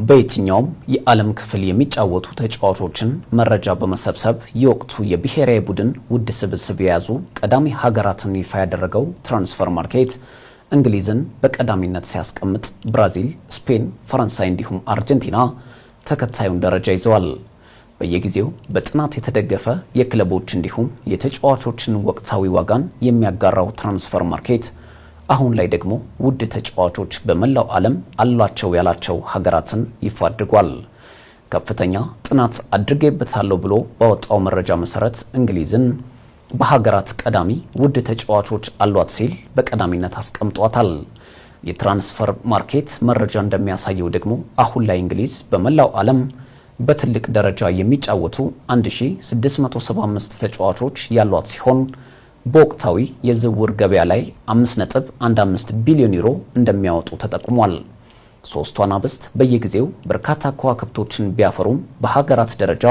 በየትኛውም የዓለም ክፍል የሚጫወቱ ተጫዋቾችን መረጃ በመሰብሰብ የወቅቱ የብሔራዊ ቡድን ውድ ስብስብ የያዙ ቀዳሚ ሀገራትን ይፋ ያደረገው ትራንስፈር ማርኬት እንግሊዝን በቀዳሚነት ሲያስቀምጥ ብራዚል፣ ስፔን፣ ፈረንሳይ እንዲሁም አርጀንቲና ተከታዩን ደረጃ ይዘዋል። በየጊዜው በጥናት የተደገፈ የክለቦች እንዲሁም የተጫዋቾችን ወቅታዊ ዋጋን የሚያጋራው ትራንስፈር ማርኬት አሁን ላይ ደግሞ ውድ ተጫዋቾች በመላው ዓለም አሏቸው ያላቸው ሀገራትን ይፋ አድርጓል። ከፍተኛ ጥናት አድርጌበታለሁ ብሎ ባወጣው መረጃ መሰረት እንግሊዝን በሀገራት ቀዳሚ ውድ ተጫዋቾች አሏት ሲል በቀዳሚነት አስቀምጧታል። የትራንስፈር ማርኬት መረጃ እንደሚያሳየው ደግሞ አሁን ላይ እንግሊዝ በመላው ዓለም በትልቅ ደረጃ የሚጫወቱ 1675 ተጫዋቾች ያሏት ሲሆን በወቅታዊ የዝውውር ገበያ ላይ 5.15 ቢሊዮን ዩሮ እንደሚያወጡ ተጠቁሟል። ሶስቱ አናብስት በየጊዜው በርካታ ከዋክብቶችን ቢያፈሩም በሀገራት ደረጃ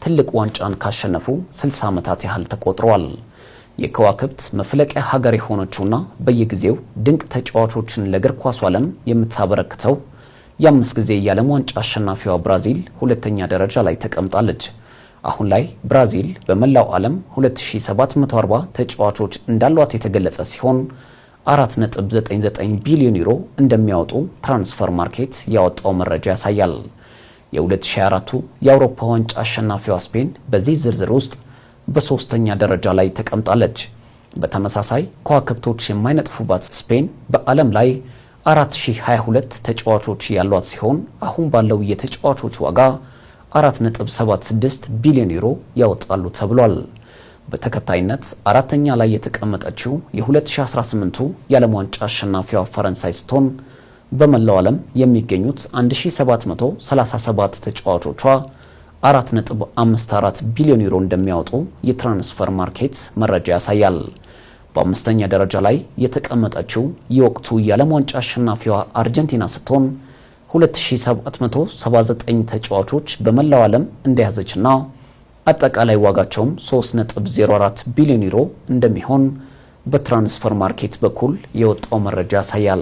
ትልቅ ዋንጫን ካሸነፉ 60 ዓመታት ያህል ተቆጥረዋል። የከዋክብት መፍለቂያ ሀገር የሆነችውና በየጊዜው ድንቅ ተጫዋቾችን ለእግር ኳሱ ዓለም የምታበረክተው የ5 ጊዜ የዓለም ዋንጫ አሸናፊዋ ብራዚል ሁለተኛ ደረጃ ላይ ተቀምጣለች። አሁን ላይ ብራዚል በመላው ዓለም 2740 ተጫዋቾች እንዳሏት የተገለጸ ሲሆን 4.99 ቢሊዮን ዩሮ እንደሚያወጡ ትራንስፈር ማርኬት ያወጣው መረጃ ያሳያል። የ2024 የአውሮፓ ዋንጫ አሸናፊዋ ስፔን በዚህ ዝርዝር ውስጥ በሶስተኛ ደረጃ ላይ ተቀምጣለች። በተመሳሳይ ከዋክብቶች የማይነጥፉባት ስፔን በዓለም ላይ 4022 ተጫዋቾች ያሏት ሲሆን አሁን ባለው የተጫዋቾች ዋጋ 4.76 ቢሊዮን ዩሮ ያወጣሉ ተብሏል። በተከታይነት አራተኛ ላይ የተቀመጠችው የ2018ቱ የዓለም ዋንጫ አሸናፊዋ ፈረንሳይ ስትሆን በመላው ዓለም የሚገኙት 1737 ተጫዋቾቿ 4.54 ቢሊዮን ዩሮ እንደሚያወጡ የትራንስፈር ማርኬት መረጃ ያሳያል። በአምስተኛ ደረጃ ላይ የተቀመጠችው የወቅቱ የዓለም ዋንጫ አሸናፊዋ አርጀንቲና ስትሆን 2779 ተጫዋቾች በመላው ዓለም እንደያዘችና አጠቃላይ ዋጋቸውም 3.04 ቢሊዮን ዩሮ እንደሚሆን በትራንስፈር ማርኬት በኩል የወጣው መረጃ ያሳያል።